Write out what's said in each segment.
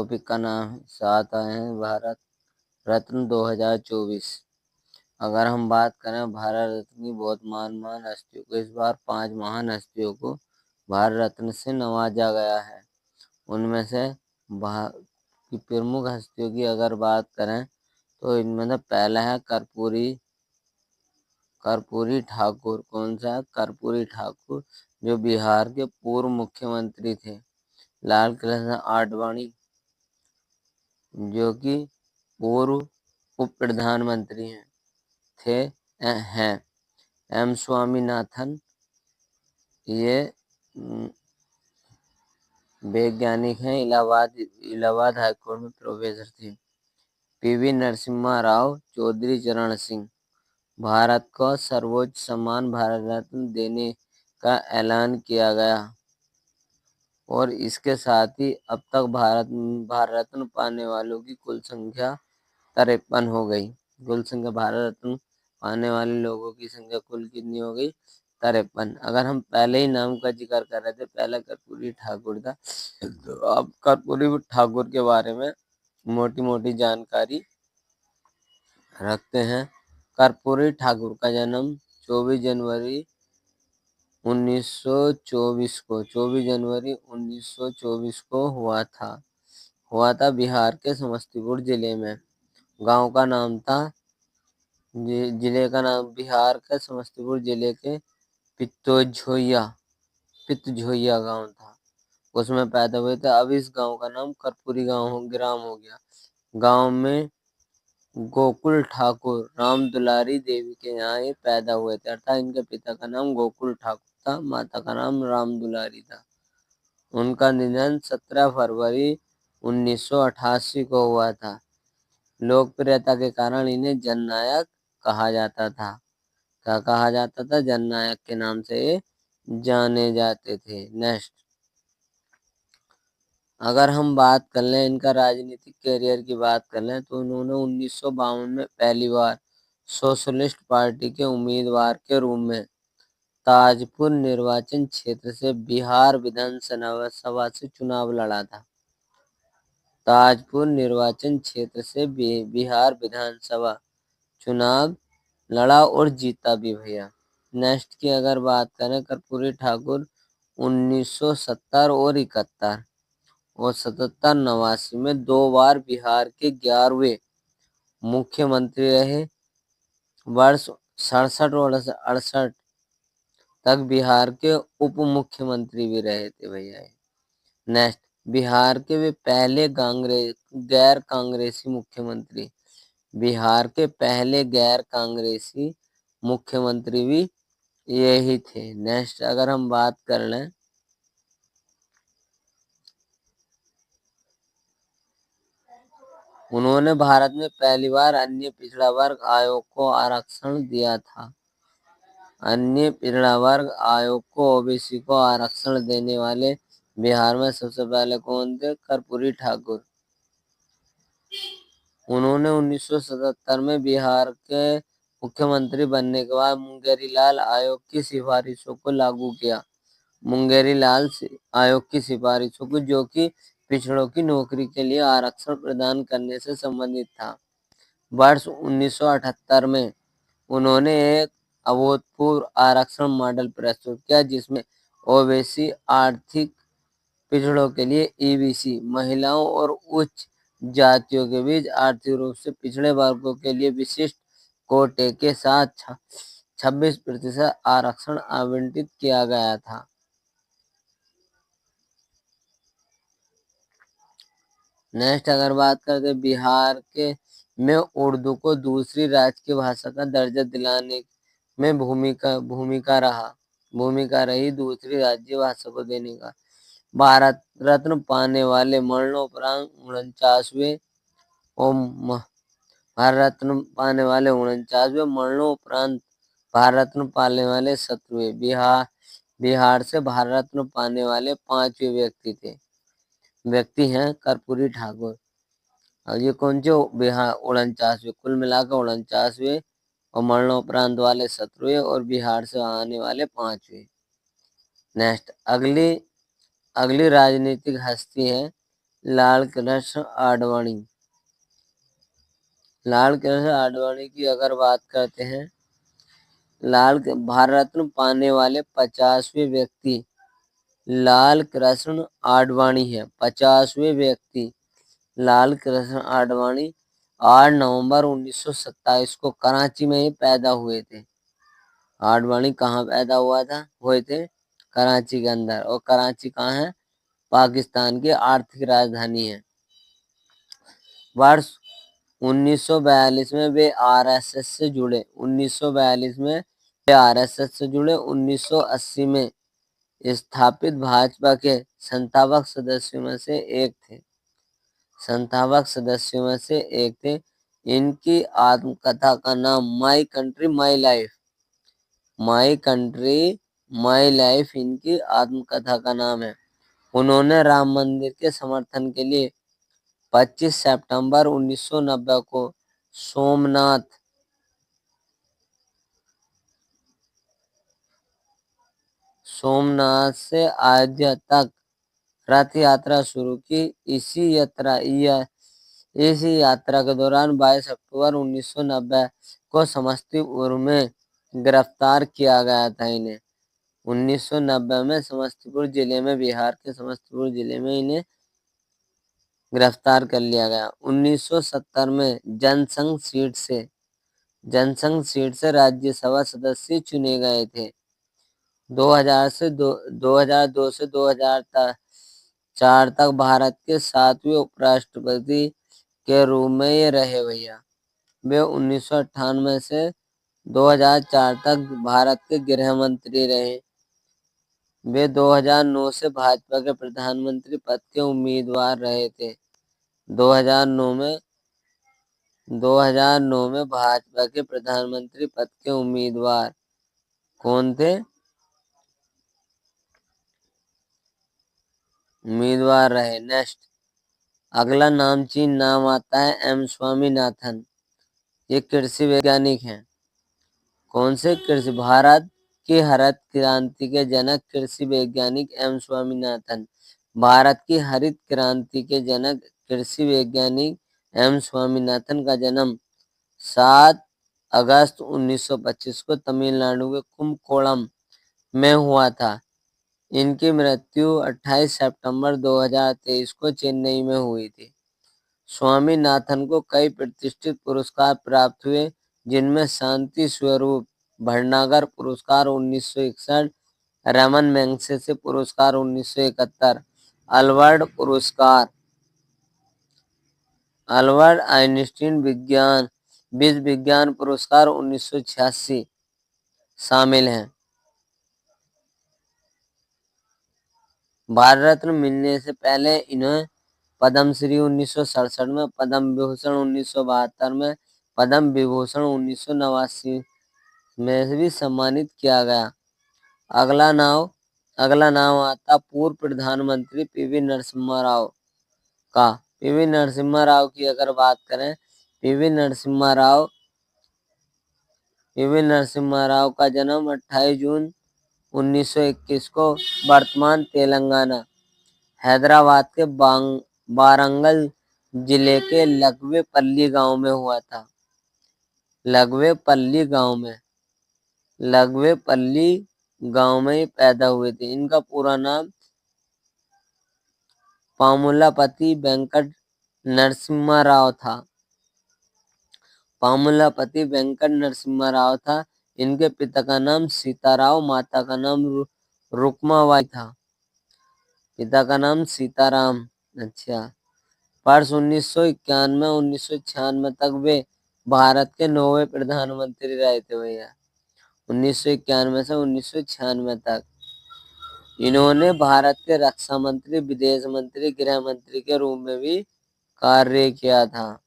Topic का नाम साथ आए हैं भारत रत्न 2024। अगर हम बात करें भारत रत्न की, बहुत महान हस्तियों को इस बार 5 महान हस्तियों को भारत रत्न से नवाजा गया है। उनमें से की प्रमुख हस्तियों की अगर बात करें तो इनमें से पहला है कर्पूरी ठाकुर। कौन सा? कर्पूरी ठाकुर, जो बिहार के पूर्व मुख्यमंत्री थे। लाल कृष्ण आडवाणी, जो कि पूर्व उप प्रधानमंत्री हैं। एम स्वामीनाथन, ये वैज्ञानिक हैं, इलाहाबाद हाईकोर्ट में प्रोफेसर थे। पीवी नरसिम्हा राव, चौधरी चरण सिंह। भारत को सर्वोच्च सम्मान भारत रत्न देने का ऐलान किया गया और इसके साथ ही अब तक भारत रत्न पाने वालों की कुल संख्या 53 हो गई। कुल संख्या भारत रत्न पाने वाले लोगों की संख्या कुल कितनी हो गई? 53। अगर हम पहले ही नाम का जिक्र कर रहे थे, पहला कर्पूरी ठाकुर था, तो अब कर्पूरी ठाकुर के बारे में मोटी मोटी जानकारी रखते हैं। कर्पूरी ठाकुर का जन्म 24 जनवरी 1924 को हुआ था बिहार के समस्तीपुर जिले में। गांव का नाम था, जिले का नाम बिहार के समस्तीपुर जिले के पित्तझोइया गांव था, उसमें पैदा हुए थे। अब इस गांव का नाम कर्पूरी ग्राम हो गया। गांव में गोकुल ठाकुर राम दुलारी देवी के यहाँ ये पैदा हुए थे, अर्थात इनके पिता का नाम गोकुल ठाकुर था, माता का नाम राम दुलारी था। उनका निधन 17 फरवरी 1988 को हुआ था। लोकप्रियता के कारण इन्हें जननायक कहा जाता था। क्या कहा जाता था? जननायक के नाम से ये जाने जाते थे। नेक्स्ट, अगर हम बात कर लें इनका राजनीतिक कैरियर की बात कर लें तो इन्होंने 1952 में पहली बार सोशलिस्ट पार्टी के उम्मीदवार के रूप में ताजपुर निर्वाचन क्षेत्र से बिहार विधानसभा से चुनाव लड़ा था। ताजपुर निर्वाचन क्षेत्र से बिहार विधानसभा चुनाव लड़ा और जीता भी भैया। नेक्स्ट की अगर बात करें, कर्पूरी ठाकुर 1970 और 71 और 77 89 में 2 बार बिहार के 11वें मुख्यमंत्री रहे। वर्ष 67 और 68 तक बिहार के उप मुख्यमंत्री भी रहे थे भैया। नेक्स्ट, बिहार के वे पहले गैर कांग्रेसी मुख्यमंत्री। बिहार के पहले गैर कांग्रेसी मुख्यमंत्री भी यही थे। नेक्स्ट, अगर हम बात कर लें उन्होंने भारत में पहली बार अन्य पिछड़ा वर्ग आयोग को आरक्षण दिया था। अन्य पिछड़ा वर्ग आयोग को, ओबीसी को आरक्षण देने वाले बिहार में सबसे पहले कौन थे? कर्पूरी ठाकुर। उन्होंने 1977 में बिहार के मुख्यमंत्री बनने के बाद मुंगेरी लाल आयोग की सिफारिशों को लागू किया। मुंगेरी लाल आयोग की सिफारिशों को, जो कि पिछड़ों की नौकरी के लिए आरक्षण प्रदान करने से संबंधित था। वर्ष 1978 में उन्होंने एक अभूतपूर्व आरक्षण मॉडल प्रस्तुत किया, जिसमें ओबीसी, आर्थिक पिछड़ों के लिए ईबीसी, महिलाओं और उच्च जातियों के बीच आर्थिक रूप से पिछड़े वर्गों के लिए विशिष्ट कोटे के साथ 26% आरक्षण आवंटित किया गया था। नेक्स्ट, अगर बात करते बिहार में उर्दू को दूसरी राजकीय भाषा का दर्जा दिलाने में भूमिका रही दूसरी राज्य भाषा को देने का। भारत रत्न पाने वाले मरणोपरांत 49वें भारत रत्न पाने वाले 49वें, मरणोपरांत भारत रत्न पाने वाले 17वें, बिहार से भारत रत्न पाने वाले 5वें व्यक्ति हैं कर्पूरी ठाकुर। और ये कौन से? बिहार 49वें, कुल मिलाकर 49वें, और मरणोपरांत वाले 17वें, और बिहार से आने वाले 5वें। नेक्स्ट, अगली राजनीतिक हस्ती है लाल कृष्ण आडवाणी। लाल कृष्ण आडवाणी की अगर बात करते हैं, भारत रत्न पाने वाले 50वें व्यक्ति लाल कृष्ण आडवाणी है। 50वें व्यक्ति लाल कृष्ण आडवाणी 8 नवंबर 1927 को कराची में ही पैदा हुए थे। आडवाणी कहाँ पैदा हुए थे? कराची के अंदर। और कराची कहाँ है? पाकिस्तान की आर्थिक राजधानी है। वर्ष 1942 में वे आरएसएस से जुड़े। 1942 में वे आरएसएस से जुड़े। 1980 में स्थापित भाजपा के संस्थापक सदस्यों में से एक थे। संस्थापक सदस्यों में से एक थे। इनकी आत्मकथा का नाम my country my life. My country my life इनकी आत्मकथा का नाम है। उन्होंने राम मंदिर के समर्थन के लिए 25 सितंबर 1990 को सोमनाथ से अयोध्या तक रथ यात्रा शुरू की। इसी यात्रा के दौरान 22 अक्टूबर 1990 को समस्तीपुर में गिरफ्तार किया गया था इन्हें। 1990 में समस्तीपुर जिले में, बिहार के समस्तीपुर जिले में इन्हें गिरफ्तार कर लिया गया। 1970 में जनसंघ सीट से राज्यसभा सदस्य चुने गए थे। 2002 से 2004 तक भारत के 7वें उपराष्ट्रपति के रूप में ये रहे भैया। वे 1998 से 2004 तक भारत के गृह मंत्री रहे। वे 2009 से भाजपा के प्रधानमंत्री पद के उम्मीदवार रहे थे। 2009 में भाजपा के प्रधानमंत्री पद के उम्मीदवार कौन थे? उम्मीदवार रहे। नेक्स्ट, अगला नामचीन नाम आता है एम स्वामीनाथन। ये कृषि वैज्ञानिक हैं। कौन से? कृषि भारत की हरित क्रांति के जनक कृषि वैज्ञानिक एम स्वामीनाथन। भारत की हरित क्रांति के जनक कृषि वैज्ञानिक एम स्वामीनाथन का जन्म 7 अगस्त 1925 को तमिलनाडु के कुंभकोणम में हुआ था। इनकी मृत्यु 28 सितंबर 2023 को चेन्नई में हुई थी। स्वामीनाथन को कई प्रतिष्ठित पुरस्कार प्राप्त हुए, जिनमें शांति स्वरूप भटनागर पुरस्कार 1961, रमन मैग्सेसे पुरस्कार 1971, अल्बर्ट आइंस्टीन विश्व विज्ञान पुरस्कार 1986 शामिल हैं। भारत रत्न मिलने से पहले इन्हें पद्मश्री 1967 में, पद्म विभूषण 1972 में, पद्म विभूषण 1989 में भी सम्मानित किया गया। अगला नाम आता पूर्व प्रधानमंत्री पीवी नरसिम्हा राव का। पीवी नरसिम्हा राव की अगर बात करें, पीवी नरसिम्हा राव का जन्म 28 जून 1921 को वर्तमान तेलंगाना हैदराबाद के वारंगल जिले के लगवेपल्ली गांव में हुआ था। लगवेपल्ली गांव में ही पैदा हुए थे। इनका पूरा नाम पामुलापति वेंकट नरसिम्हा राव था। पामुलापति वेंकट नरसिम्हा राव था। इनके पिता का नाम सीताराव, माता का नाम रुक्माबाई था। पिता का नाम सीताराम। अच्छा, वर्ष 1991-1996 तक वे भारत के 9वें प्रधानमंत्री रहे थे भैया। 1991 से 1996 तक इन्होंने भारत के रक्षा मंत्री, विदेश मंत्री, गृह मंत्री के रूप में भी कार्य किया था।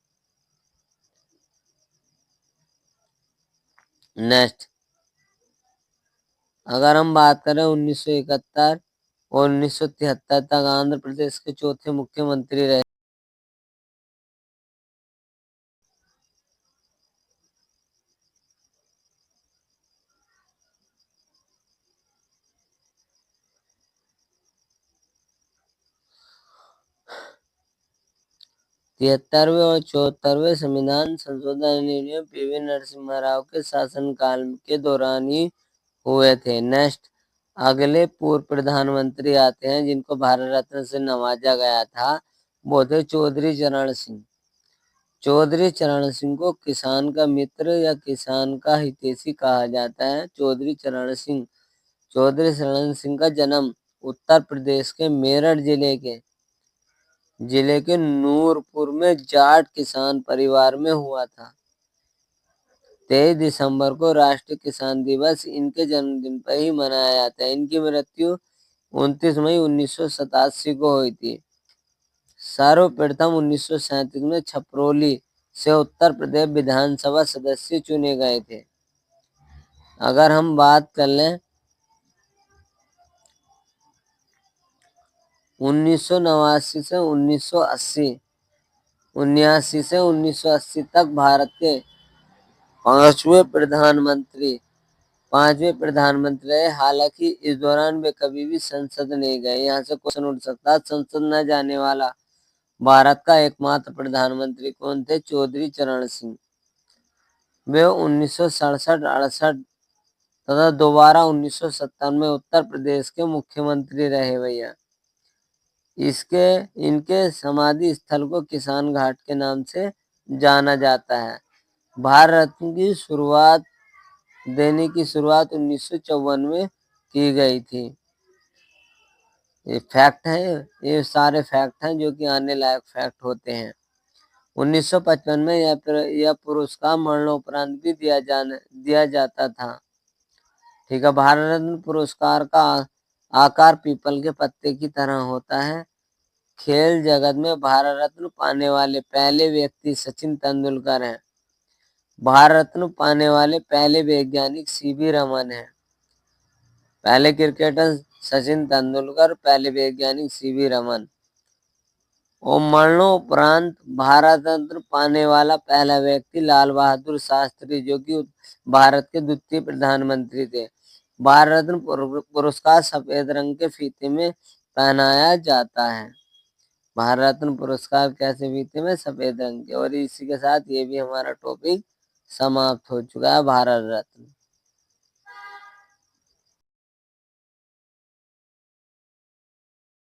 नेक्स्ट, अगर हम बात करें 1971 और 1973 तक आंध्र प्रदेश के चौथे मुख्यमंत्री रहे। 73वें और 74वें संविधान संशोधन अधिनियम पीवी नरसिम्हा राव के शासनकाल के दौरान ही हुए थे। नेक्स्ट, अगले पूर्व प्रधानमंत्री आते हैं जिनको भारत रत्न से नवाजा गया था, वो थे चौधरी चरण सिंह। चौधरी चरण सिंह को किसान का मित्र या किसान का हितैषी कहा जाता है। चौधरी चरण सिंह का जन्म उत्तर प्रदेश के मेरठ जिले के नूरपुर में जाट किसान परिवार में हुआ था। 23 दिसंबर को राष्ट्रीय किसान दिवस इनके जन्मदिन पर ही मनाया जाता है। इनकी मृत्यु 29 मई 1987 को हुई थी। सर्वप्रथम 1937 में छपरौली से उत्तर प्रदेश विधानसभा सदस्य चुने गए थे। अगर हम बात कर लें 1989 से 1980 तक भारत के पांचवें प्रधानमंत्री रहे। हालांकि इस दौरान वे कभी भी संसद नहीं गए। यहाँ से क्वेश्चन उठ सकता है, संसद न जाने वाला भारत का एकमात्र प्रधानमंत्री कौन थे? चौधरी चरण सिंह। वे 1967-68 तथा दोबारा 1957 में उत्तर प्रदेश के मुख्यमंत्री रहे भैया। इनके समाधि स्थल को किसान घाट के नाम से जाना जाता है। भारत रत्न की शुरुआत देने की शुरुआत 1954 में की गई थी। ये फैक्ट है, ये सारे फैक्ट हैं जो कि आने लायक फैक्ट होते हैं। 1955 में यह पुरस्कार मरणोपरांत भी दिया जाता था। ठीक है। भारत रत्न पुरस्कार का आकार पीपल के पत्ते की तरह होता है। खेल जगत में भारत रत्न पाने वाले पहले व्यक्ति सचिन तेंदुलकर हैं। भारत रत्न पाने वाले पहले वैज्ञानिक सीवी रमन हैं। पहले क्रिकेटर सचिन तेंदुलकर, पहले वैज्ञानिक सीवी रमन। और मरणोपरांत भारत रत्न पाने वाला पहला व्यक्ति लाल बहादुर शास्त्री, जो कि भारत के द्वितीय प्रधानमंत्री थे। भारत रत्न पुरस्कार सफेद रंग के फीते में पहनाया जाता है। भारत रत्न पुरस्कार कैसे फीते में? सफेद रंग के। और इसी के साथ ये भी हमारा टॉपिक समाप्त हो चुका है, भारत रत्न।